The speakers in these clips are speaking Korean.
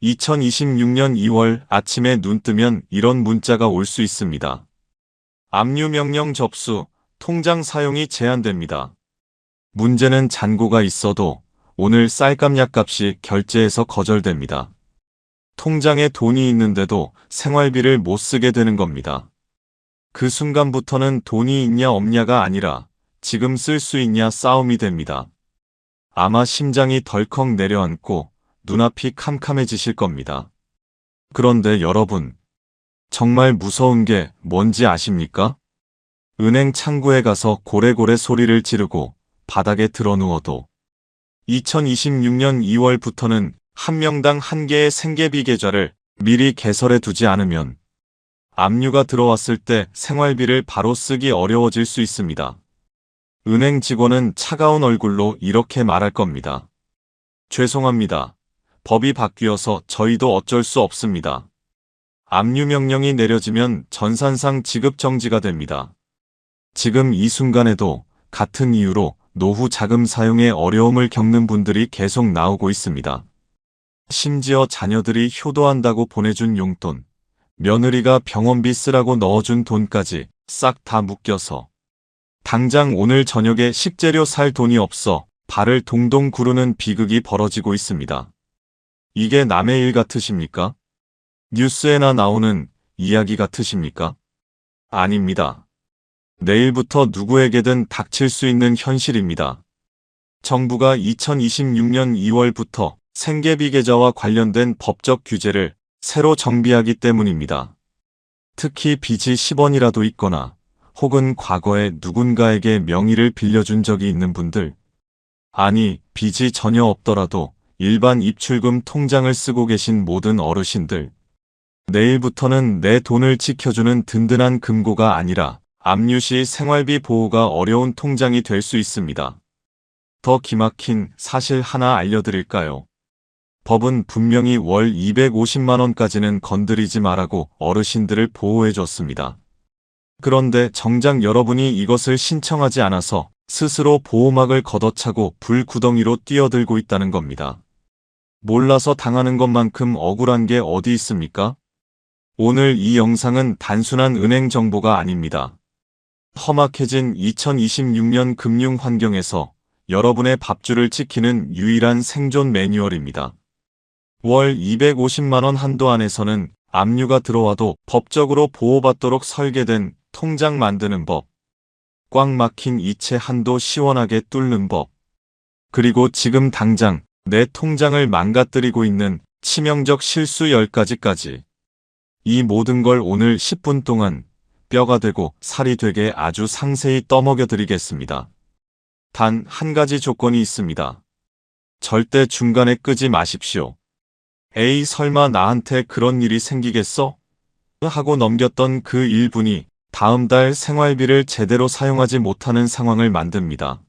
2026년 2월 아침에 눈 뜨면 이런 문자가 올 수 있습니다. 압류 명령 접수, 통장 사용이 제한됩니다. 문제는 잔고가 있어도 오늘 쌀값 값이 결제해서 거절됩니다. 통장에 돈이 있는데도 생활비를 못 쓰게 되는 겁니다. 그 순간부터는 돈이 있냐 없냐가 아니라 지금 쓸 수 있냐 싸움이 됩니다. 아마 심장이 덜컥 내려앉고 눈앞이 캄캄해지실 겁니다. 그런데 여러분, 정말 무서운 게 뭔지 아십니까? 은행 창구에 가서 고래고래 소리를 지르고 바닥에 드러누워도 2026년 2월부터는 한 명당 한 개의 생계비 계좌를 미리 개설해 두지 않으면 압류가 들어왔을 때 생활비를 바로 쓰기 어려워질 수 있습니다. 은행 직원은 차가운 얼굴로 이렇게 말할 겁니다. 죄송합니다. 법이 바뀌어서 저희도 어쩔 수 없습니다. 압류 명령이 내려지면 전산상 지급 정지가 됩니다. 지금 이 순간에도 같은 이유로 노후 자금 사용에 어려움을 겪는 분들이 계속 나오고 있습니다. 심지어 자녀들이 효도한다고 보내준 용돈, 며느리가 병원비 쓰라고 넣어준 돈까지 싹 다 묶여서 당장 오늘 저녁에 식재료 살 돈이 없어 발을 동동 구르는 비극이 벌어지고 있습니다. 이게 남의 일 같으십니까? 뉴스에나 나오는 이야기 같으십니까? 아닙니다. 내일부터 누구에게든 닥칠 수 있는 현실입니다. 정부가 2026년 2월부터 생계비 계좌와 관련된 법적 규제를 새로 정비하기 때문입니다. 특히 빚이 10원이라도 있거나 혹은 과거에 누군가에게 명의를 빌려준 적이 있는 분들, 아니 빚이 전혀 없더라도 일반 입출금 통장을 쓰고 계신 모든 어르신들, 내일부터는 내 돈을 지켜주는 든든한 금고가 아니라 압류 시 생활비 보호가 어려운 통장이 될 수 있습니다. 더 기막힌 사실 하나 알려드릴까요? 법은 분명히 월 250만원까지는 건드리지 말라고 어르신들을 보호해줬습니다. 그런데 정작 여러분이 이것을 신청하지 않아서 스스로 보호막을 걷어차고 불구덩이로 뛰어들고 있다는 겁니다. 몰라서 당하는 것만큼 억울한 게 어디 있습니까? 오늘 이 영상은 단순한 은행 정보가 아닙니다. 험악해진 2026년 금융 환경에서 여러분의 밥줄을 지키는 유일한 생존 매뉴얼입니다. 월 250만원 한도 안에서는 압류가 들어와도 법적으로 보호받도록 설계된 통장 만드는 법, 꽉 막힌 이체 한도 시원하게 뚫는 법, 그리고 지금 당장 내 통장을 망가뜨리고 있는 치명적 실수 10가지까지. 이 모든 걸 오늘 10분 동안 뼈가 되고 살이 되게 아주 상세히 떠먹여 드리겠습니다. 단 한 가지 조건이 있습니다. 절대 중간에 끄지 마십시오. 에이 설마 나한테 그런 일이 생기겠어? 하고 넘겼던 그 1분이 다음 달 생활비를 제대로 사용하지 못하는 상황을 만듭니다.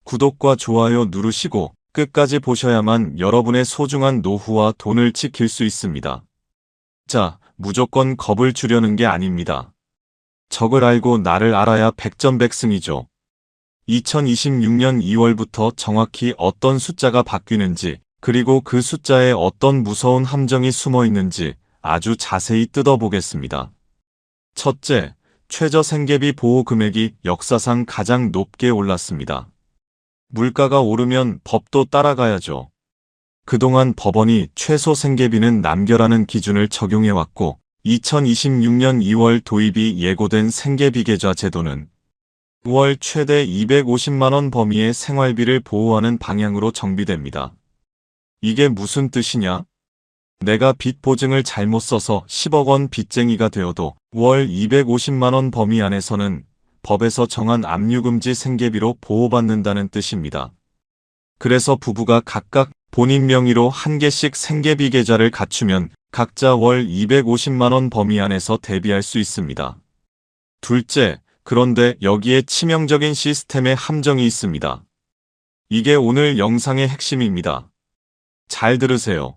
구독과 좋아요 누르시고 끝까지 보셔야만 여러분의 소중한 노후와 돈을 지킬 수 있습니다. 자, 무조건 겁을 주려는 게 아닙니다. 적을 알고 나를 알아야 백전백승이죠. 2026년 2월부터 정확히 어떤 숫자가 바뀌는지, 그리고 그 숫자에 어떤 무서운 함정이 숨어 있는지 아주 자세히 뜯어보겠습니다. 첫째, 최저 생계비 보호 금액이 역사상 가장 높게 올랐습니다. 물가가 오르면 법도 따라가야죠. 그동안 법원이 최소 생계비는 남겨라는 기준을 적용해왔고 2026년 2월 도입이 예고된 생계비 계좌 제도는 월 최대 250만원 범위의 생활비를 보호하는 방향으로 정비됩니다. 이게 무슨 뜻이냐? 내가 빚 보증을 잘못 써서 10억 원 빚쟁이가 되어도 월 250만원 범위 안에서는 법에서 정한 압류금지 생계비로 보호받는다는 뜻입니다. 그래서 부부가 각각 본인 명의로 한 개씩 생계비 계좌를 갖추면 각자 월 250만원 범위 안에서 대비할 수 있습니다. 둘째, 그런데 여기에 치명적인 시스템의 함정이 있습니다. 이게 오늘 영상의 핵심입니다. 잘 들으세요.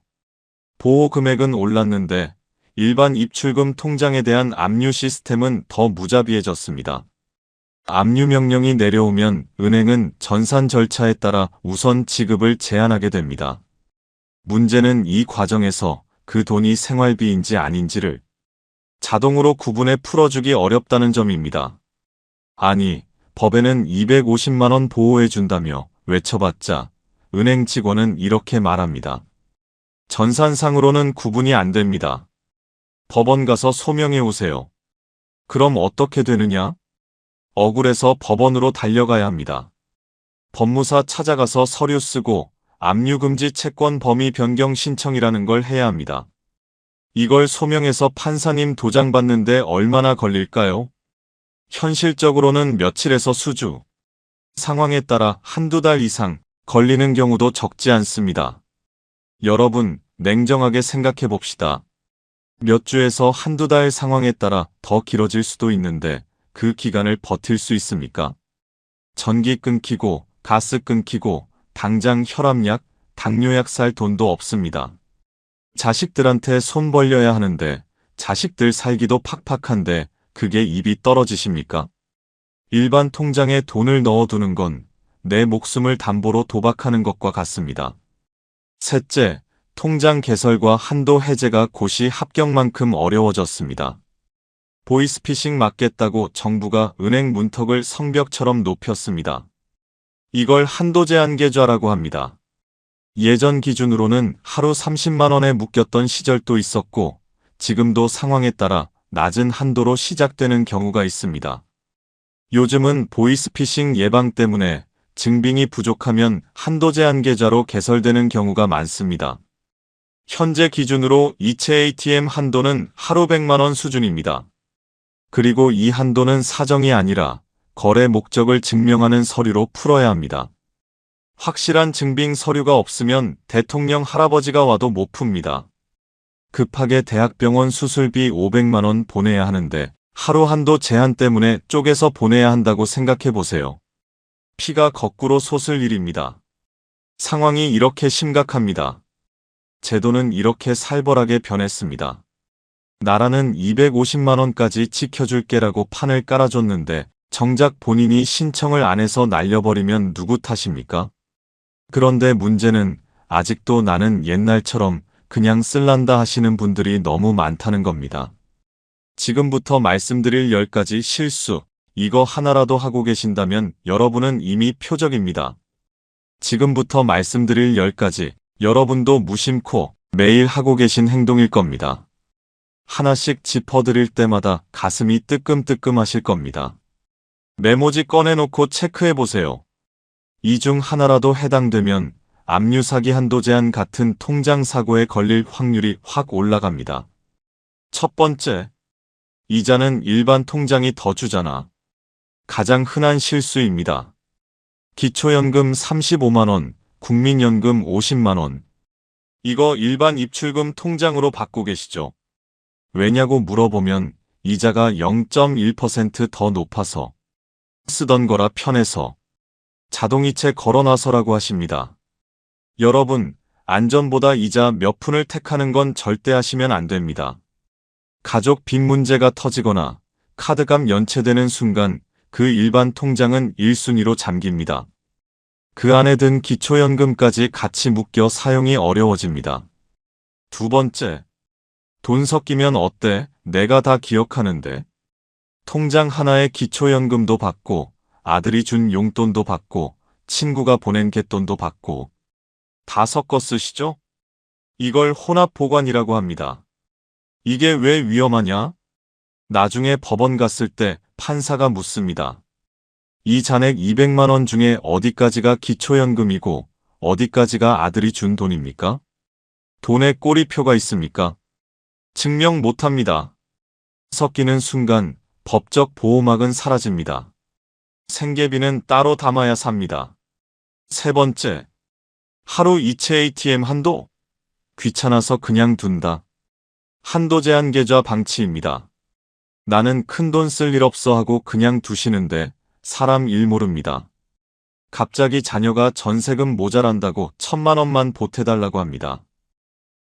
보호 금액은 올랐는데 일반 입출금 통장에 대한 압류 시스템은 더 무자비해졌습니다. 압류 명령이 내려오면 은행은 전산 절차에 따라 우선 지급을 제한하게 됩니다. 문제는 이 과정에서 그 돈이 생활비인지 아닌지를 자동으로 구분해 풀어주기 어렵다는 점입니다. 아니, 법에는 250만 원 보호해준다며 외쳐봤자 은행 직원은 이렇게 말합니다. 전산상으로는 구분이 안 됩니다. 법원 가서 소명해 오세요. 그럼 어떻게 되느냐? 억울해서 법원으로 달려가야 합니다. 법무사 찾아가서 서류 쓰고 압류금지 채권 범위 변경 신청이라는 걸 해야 합니다. 이걸 소명해서 판사님 도장 받는데 얼마나 걸릴까요? 현실적으로는 며칠에서 수주, 상황에 따라 한두 달 이상 걸리는 경우도 적지 않습니다. 여러분, 냉정하게 생각해 봅시다. 몇 주에서 한두 달 상황에 따라 더 길어질 수도 있는데 그 기간을 버틸 수 있습니까? 전기 끊기고 가스 끊기고 당장 혈압약, 당뇨약 살 돈도 없습니다. 자식들한테 손 벌려야 하는데 자식들 살기도 팍팍한데 그게 입이 떨어지십니까? 일반 통장에 돈을 넣어두는 건 내 목숨을 담보로 도박하는 것과 같습니다. 셋째, 통장 개설과 한도 해제가 고시 합격만큼 어려워졌습니다. 보이스피싱 막겠다고 정부가 은행 문턱을 성벽처럼 높였습니다. 이걸 한도 제한 계좌라고 합니다. 예전 기준으로는 하루 30만 원에 묶였던 시절도 있었고 지금도 상황에 따라 낮은 한도로 시작되는 경우가 있습니다. 요즘은 보이스피싱 예방 때문에 증빙이 부족하면 한도 제한 계좌로 개설되는 경우가 많습니다. 현재 기준으로 이체 ATM 한도는 하루 100만 원 수준입니다. 그리고 이 한도는 사정이 아니라 거래 목적을 증명하는 서류로 풀어야 합니다. 확실한 증빙 서류가 없으면 대통령 할아버지가 와도 못 풉니다. 급하게 대학병원 수술비 500만 원 보내야 하는데 하루 한도 제한 때문에 쪼개서 보내야 한다고 생각해 보세요. 피가 거꾸로 솟을 일입니다. 상황이 이렇게 심각합니다. 제도는 이렇게 살벌하게 변했습니다. 나라는 250만 원까지 지켜줄게라고 판을 깔아줬는데 정작 본인이 신청을 안 해서 날려버리면 누구 탓입니까? 그런데 문제는 아직도 나는 옛날처럼 그냥 쓸란다 하시는 분들이 너무 많다는 겁니다. 지금부터 말씀드릴 10가지 실수, 이거 하나라도 하고 계신다면 여러분은 이미 표적입니다. 지금부터 말씀드릴 10가지, 여러분도 무심코 매일 하고 계신 행동일 겁니다. 하나씩 짚어드릴 때마다 가슴이 뜨끔뜨끔 하실 겁니다. 메모지 꺼내놓고 체크해보세요. 이 중 하나라도 해당되면 압류 사기 한도 제한 같은 통장 사고에 걸릴 확률이 확 올라갑니다. 첫 번째, 이자는 일반 통장이 더 주잖아. 가장 흔한 실수입니다. 기초연금 35만 원, 국민연금 50만 원. 이거 일반 입출금 통장으로 받고 계시죠? 왜냐고 물어보면 이자가 0.1% 더 높아서, 쓰던 거라 편해서, 자동이체 걸어놔서라고 하십니다. 여러분, 안전보다 이자 몇 푼을 택하는 건 절대 하시면 안 됩니다. 가족 빚 문제가 터지거나 카드값 연체되는 순간 그 일반 통장은 1순위로 잠깁니다. 그 안에 든 기초연금까지 같이 묶여 사용이 어려워집니다. 두 번째, 돈 섞이면 어때? 내가 다 기억하는데. 통장 하나에 기초연금도 받고 아들이 준 용돈도 받고 친구가 보낸 갯돈도 받고 다 섞어 쓰시죠? 이걸 혼합보관이라고 합니다. 이게 왜 위험하냐? 나중에 법원 갔을 때 판사가 묻습니다. 이 잔액 200만 원 중에 어디까지가 기초연금이고 어디까지가 아들이 준 돈입니까? 돈에 꼬리표가 있습니까? 증명 못합니다. 섞이는 순간 법적 보호막은 사라집니다. 생계비는 따로 담아야 삽니다. 세 번째, 하루 이체 ATM 한도? 귀찮아서 그냥 둔다. 한도 제한 계좌 방치입니다. 나는 큰돈 쓸 일 없어 하고 그냥 두시는데 사람 일 모릅니다. 갑자기 자녀가 전세금 모자란다고 1,000만 원만 보태달라고 합니다.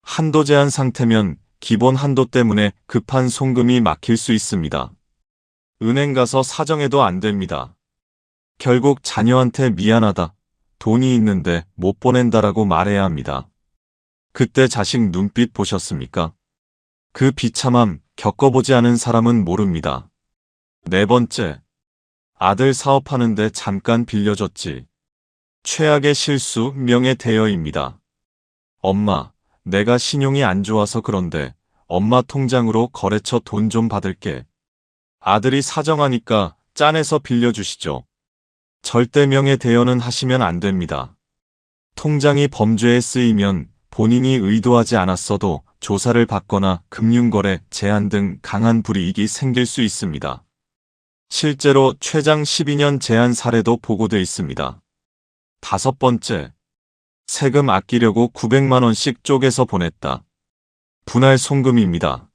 한도 제한 상태면 기본 한도 때문에 급한 송금이 막힐 수 있습니다. 은행 가서 사정해도 안 됩니다. 결국 자녀한테 미안하다, 돈이 있는데 못 보낸다라고 말해야 합니다. 그때 자식 눈빛 보셨습니까? 그 비참함 겪어보지 않은 사람은 모릅니다. 네 번째, 아들 사업하는데 잠깐 빌려줬지. 최악의 실수 명예대여입니다. 엄마, 내가 신용이 안 좋아서 그런데 엄마 통장으로 거래처 돈 좀 받을게. 아들이 사정하니까 짠해서 빌려주시죠. 절대 명예대여는 하시면 안 됩니다. 통장이 범죄에 쓰이면 본인이 의도하지 않았어도 조사를 받거나 금융거래 제한 등 강한 불이익이 생길 수 있습니다. 실제로 최장 12년 제한 사례도 보고돼 있습니다. 다섯 번째, 세금 아끼려고 900만 원씩 쪼개서 보냈다. 분할 송금입니다.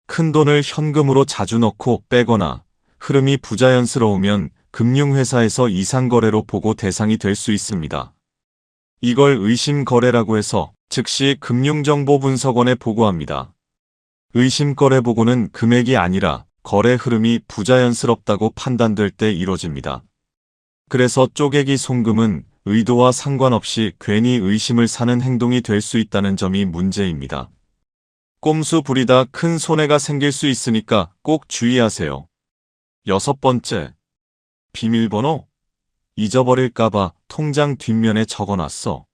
큰 돈을 현금으로 자주 넣고 빼거나 흐름이 부자연스러우면 금융회사에서 이상거래로 보고 대상이 될 수 있습니다. 이걸 의심거래라고 해서 즉시 금융정보분석원에 보고합니다. 의심거래 보고는 금액이 아니라 거래 흐름이 부자연스럽다고 판단될 때 이뤄집니다. 그래서 쪼개기 송금은 의도와 상관없이 괜히 의심을 사는 행동이 될 수 있다는 점이 문제입니다. 꼼수 부리다 큰 손해가 생길 수 있으니까 꼭 주의하세요. 여섯 번째, 비밀번호? 잊어버릴까봐 통장 뒷면에 적어놨어.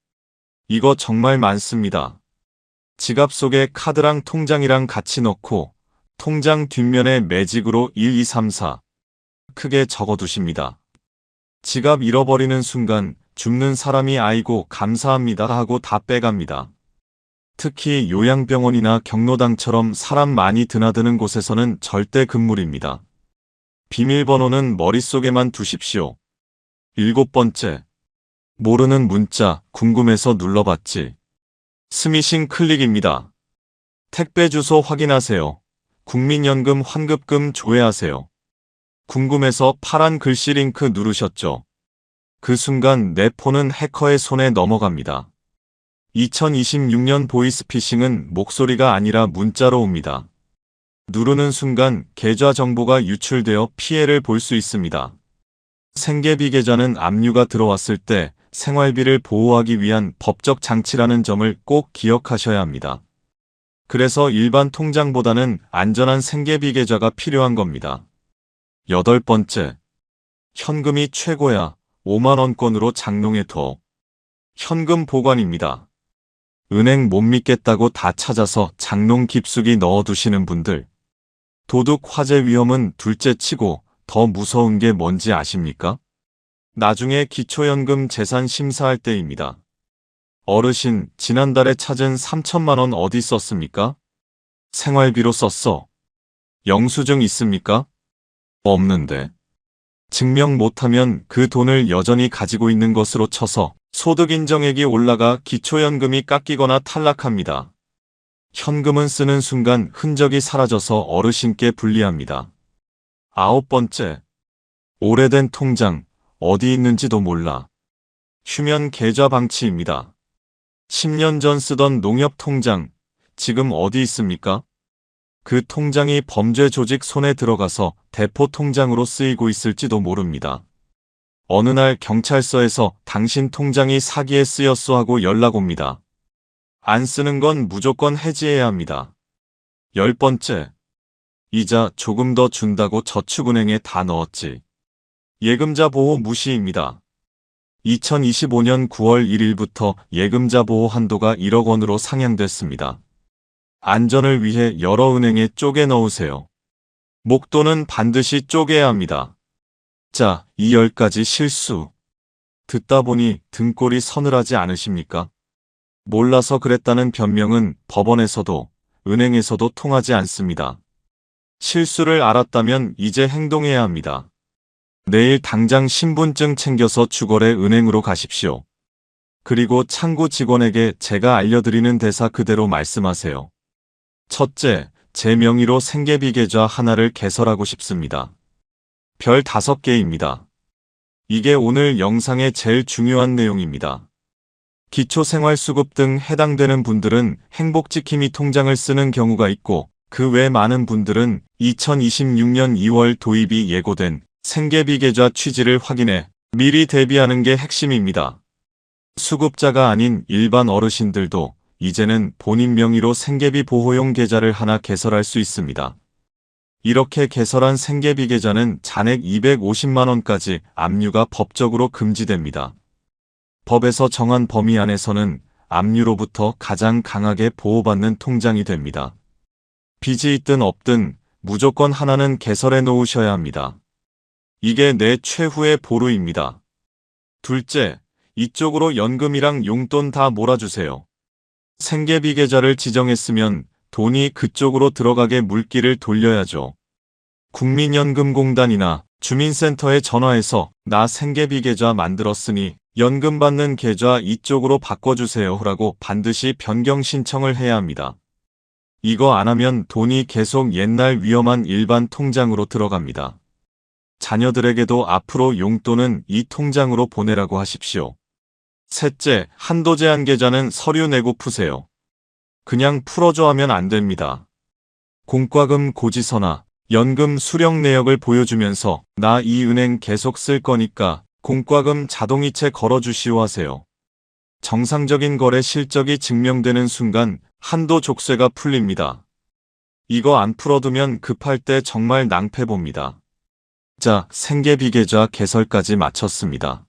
이거 정말 많습니다. 지갑 속에 카드랑 통장이랑 같이 넣고 통장 뒷면에 매직으로 1234 크게 적어두십니다. 지갑 잃어버리는 순간 줍는 사람이 아이고 감사합니다 하고 다 빼갑니다. 특히 요양병원이나 경로당처럼 사람 많이 드나드는 곳에서는 절대 금물입니다. 비밀번호는 머릿속에만 두십시오. 일곱 번째, 모르는 문자 궁금해서 눌러봤지. 스미싱 클릭입니다. 택배 주소 확인하세요. 국민연금 환급금 조회하세요. 궁금해서 파란 글씨 링크 누르셨죠? 그 순간 내 폰은 해커의 손에 넘어갑니다. 2026년 보이스피싱은 목소리가 아니라 문자로 옵니다. 누르는 순간 계좌 정보가 유출되어 피해를 볼 수 있습니다. 생계비 계좌는 압류가 들어왔을 때 생활비를 보호하기 위한 법적 장치라는 점을 꼭 기억하셔야 합니다. 그래서 일반 통장보다는 안전한 생계비 계좌가 필요한 겁니다. 여덟 번째, 현금이 최고야. 5만원권으로 장롱해둬. 현금 보관입니다. 은행 못 믿겠다고 다 찾아서 장롱 깊숙이 넣어두시는 분들. 도둑 화재 위험은 둘째치고 더 무서운 게 뭔지 아십니까? 나중에 기초연금 재산 심사할 때입니다. 어르신, 지난달에 찾은 3천만 원 어디 썼습니까? 생활비로 썼어. 영수증 있습니까? 없는데. 증명 못하면 그 돈을 여전히 가지고 있는 것으로 쳐서 소득인정액이 올라가 기초연금이 깎이거나 탈락합니다. 현금은 쓰는 순간 흔적이 사라져서 어르신께 불리합니다. 아홉 번째, 오래된 통장, 어디 있는지도 몰라. 휴면 계좌 방치입니다. 10년 전 쓰던 농협 통장, 지금 어디 있습니까? 그 통장이 범죄 조직 손에 들어가서 대포 통장으로 쓰이고 있을지도 모릅니다. 어느 날 경찰서에서 당신 통장이 사기에 쓰였어 하고 연락 옵니다. 안 쓰는 건 무조건 해지해야 합니다. 열 번째, 이자 조금 더 준다고 저축은행에 다 넣었지. 예금자 보호 무시입니다. 2025년 9월 1일부터 예금자 보호 한도가 1억 원으로 상향됐습니다. 안전을 위해 여러 은행에 쪼개 넣으세요. 목돈은 반드시 쪼개야 합니다. 자, 이 10가지 실수. 듣다 보니 등골이 서늘하지 않으십니까? 몰라서 그랬다는 변명은 법원에서도 은행에서도 통하지 않습니다. 실수를 알았다면 이제 행동해야 합니다. 내일 당장 신분증 챙겨서 주거래 은행으로 가십시오. 그리고 창구 직원에게 제가 알려드리는 대사 그대로 말씀하세요. 첫째, 제 명의로 생계비 계좌 하나를 개설하고 싶습니다. 별 5개입니다. 이게 오늘 영상의 제일 중요한 내용입니다. 기초생활수급 등 해당되는 분들은 행복지킴이 통장을 쓰는 경우가 있고 그 외 많은 분들은 2026년 2월 도입이 예고된 생계비 계좌 취지를 확인해 미리 대비하는 게 핵심입니다. 수급자가 아닌 일반 어르신들도 이제는 본인 명의로 생계비 보호용 계좌를 하나 개설할 수 있습니다. 이렇게 개설한 생계비 계좌는 잔액 250만 원까지 압류가 법적으로 금지됩니다. 법에서 정한 범위 안에서는 압류로부터 가장 강하게 보호받는 통장이 됩니다. 빚이 있든 없든 무조건 하나는 개설해 놓으셔야 합니다. 이게 내 최후의 보루입니다. 둘째, 이쪽으로 연금이랑 용돈 다 몰아주세요. 생계비 계좌를 지정했으면 돈이 그쪽으로 들어가게 물길을 돌려야죠. 국민연금공단이나 주민센터에 전화해서 나 생계비 계좌 만들었으니 연금 받는 계좌 이쪽으로 바꿔주세요 라고 반드시 변경 신청을 해야 합니다. 이거 안 하면 돈이 계속 옛날 위험한 일반 통장으로 들어갑니다. 자녀들에게도 앞으로 용돈은 이 통장으로 보내라고 하십시오. 셋째, 한도 제한 계좌는 서류 내고 푸세요. 그냥 풀어줘 하면 안 됩니다. 공과금 고지서나 연금 수령 내역을 보여주면서 나 이 은행 계속 쓸 거니까 공과금 자동이체 걸어주시오 하세요. 정상적인 거래 실적이 증명되는 순간 한도 족쇄가 풀립니다. 이거 안 풀어두면 급할 때 정말 낭패 봅니다. 자, 생계비 계좌 개설까지 마쳤습니다.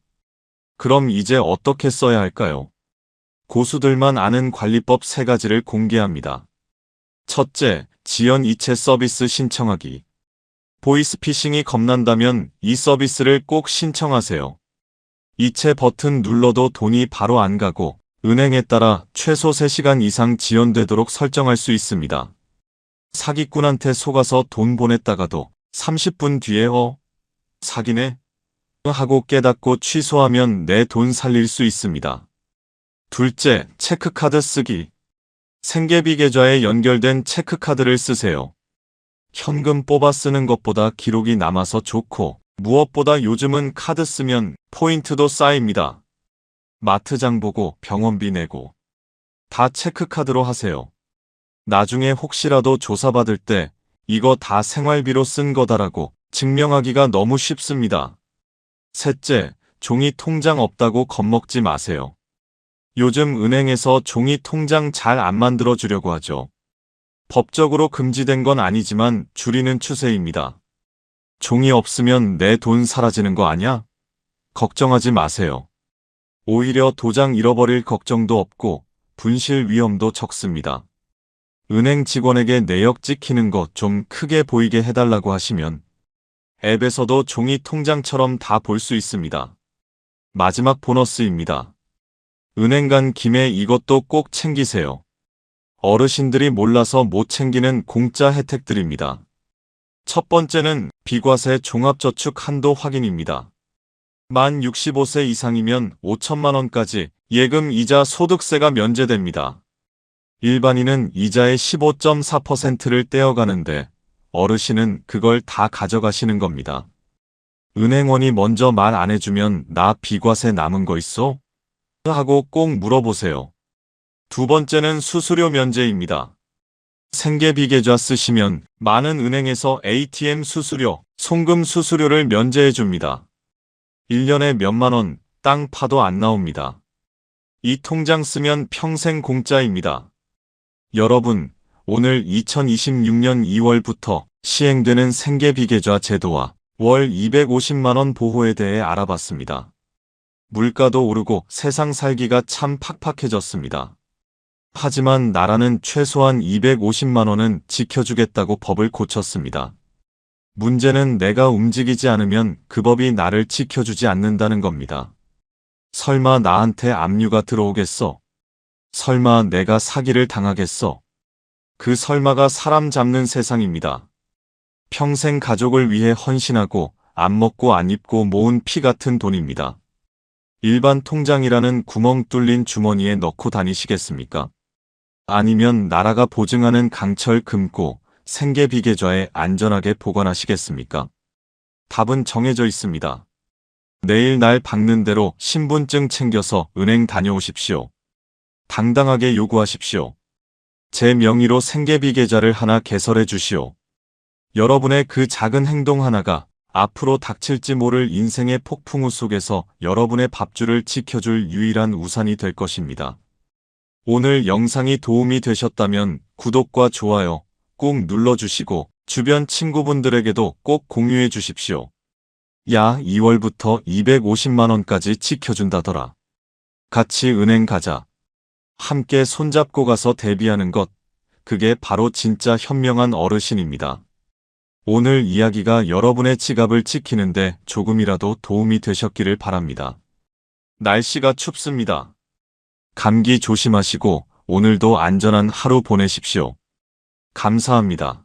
그럼 이제 어떻게 써야 할까요? 고수들만 아는 관리법 3가지를 공개합니다. 첫째, 지연 이체 서비스 신청하기. 보이스피싱이 겁난다면 이 서비스를 꼭 신청하세요. 이체 버튼 눌러도 돈이 바로 안 가고 은행에 따라 최소 3시간 이상 지연되도록 설정할 수 있습니다. 사기꾼한테 속아서 돈 보냈다가도 30분 뒤에 사기네? 하고 깨닫고 취소하면 내 돈 살릴 수 있습니다. 둘째, 체크카드 쓰기. 생계비 계좌에 연결된 체크카드를 쓰세요. 현금 뽑아 쓰는 것보다 기록이 남아서 좋고 무엇보다 요즘은 카드 쓰면 포인트도 쌓입니다. 마트 장 보고 병원비 내고 다 체크카드로 하세요. 나중에 혹시라도 조사받을 때 이거 다 생활비로 쓴 거다라고 증명하기가 너무 쉽습니다. 셋째, 종이 통장 없다고 겁먹지 마세요. 요즘 은행에서 종이 통장 잘 안 만들어 주려고 하죠. 법적으로 금지된 건 아니지만 줄이는 추세입니다. 종이 없으면 내 돈 사라지는 거 아냐? 걱정하지 마세요. 오히려 도장 잃어버릴 걱정도 없고 분실 위험도 적습니다. 은행 직원에게 내역 찍히는 거 좀 크게 보이게 해달라고 하시면 앱에서도 종이 통장처럼 다 볼 수 있습니다. 마지막 보너스입니다. 은행 간 김에 이것도 꼭 챙기세요. 어르신들이 몰라서 못 챙기는 공짜 혜택들입니다. 첫 번째는 비과세 종합저축 한도 확인입니다. 만 65세 이상이면 5천만 원까지 예금 이자 소득세가 면제됩니다. 일반인은 이자의 15.4%를 떼어가는데 어르신은 그걸 다 가져가시는 겁니다. 은행원이 먼저 말 안 해주면 나 비과세 남은 거 있어? 하고 꼭 물어보세요. 두 번째는 수수료 면제입니다. 생계비 계좌 쓰시면 많은 은행에서 ATM 수수료, 송금 수수료를 면제해 줍니다. 1년에 몇만 원, 땅 파도 안 나옵니다. 이 통장 쓰면 평생 공짜입니다. 여러분, 오늘 2026년 2월부터 시행되는 생계비 계좌 제도와 월 250만 원 보호에 대해 알아봤습니다. 물가도 오르고 세상 살기가 참 팍팍해졌습니다. 하지만 나라는 최소한 250만 원은 지켜주겠다고 법을 고쳤습니다. 문제는 내가 움직이지 않으면 그 법이 나를 지켜주지 않는다는 겁니다. 설마 나한테 압류가 들어오겠어? 설마 내가 사기를 당하겠어? 그 설마가 사람 잡는 세상입니다. 평생 가족을 위해 헌신하고 안 먹고 안 입고 모은 피 같은 돈입니다. 일반 통장이라는 구멍 뚫린 주머니에 넣고 다니시겠습니까? 아니면 나라가 보증하는 강철 금고, 생계비 계좌에 안전하게 보관하시겠습니까? 답은 정해져 있습니다. 내일 날 박는 대로 신분증 챙겨서 은행 다녀오십시오. 당당하게 요구하십시오. 제 명의로 생계비 계좌를 하나 개설해 주시오. 여러분의 그 작은 행동 하나가 앞으로 닥칠지 모를 인생의 폭풍우 속에서 여러분의 밥줄을 지켜줄 유일한 우산이 될 것입니다. 오늘 영상이 도움이 되셨다면 구독과 좋아요 꼭 눌러주시고 주변 친구분들에게도 꼭 공유해 주십시오. 야, 2월부터 250만원까지 지켜준다더라. 같이 은행 가자. 함께 손잡고 가서 대비하는 것, 그게 바로 진짜 현명한 어르신입니다. 오늘 이야기가 여러분의 지갑을 지키는데 조금이라도 도움이 되셨기를 바랍니다. 날씨가 춥습니다. 감기 조심하시고 오늘도 안전한 하루 보내십시오. 감사합니다.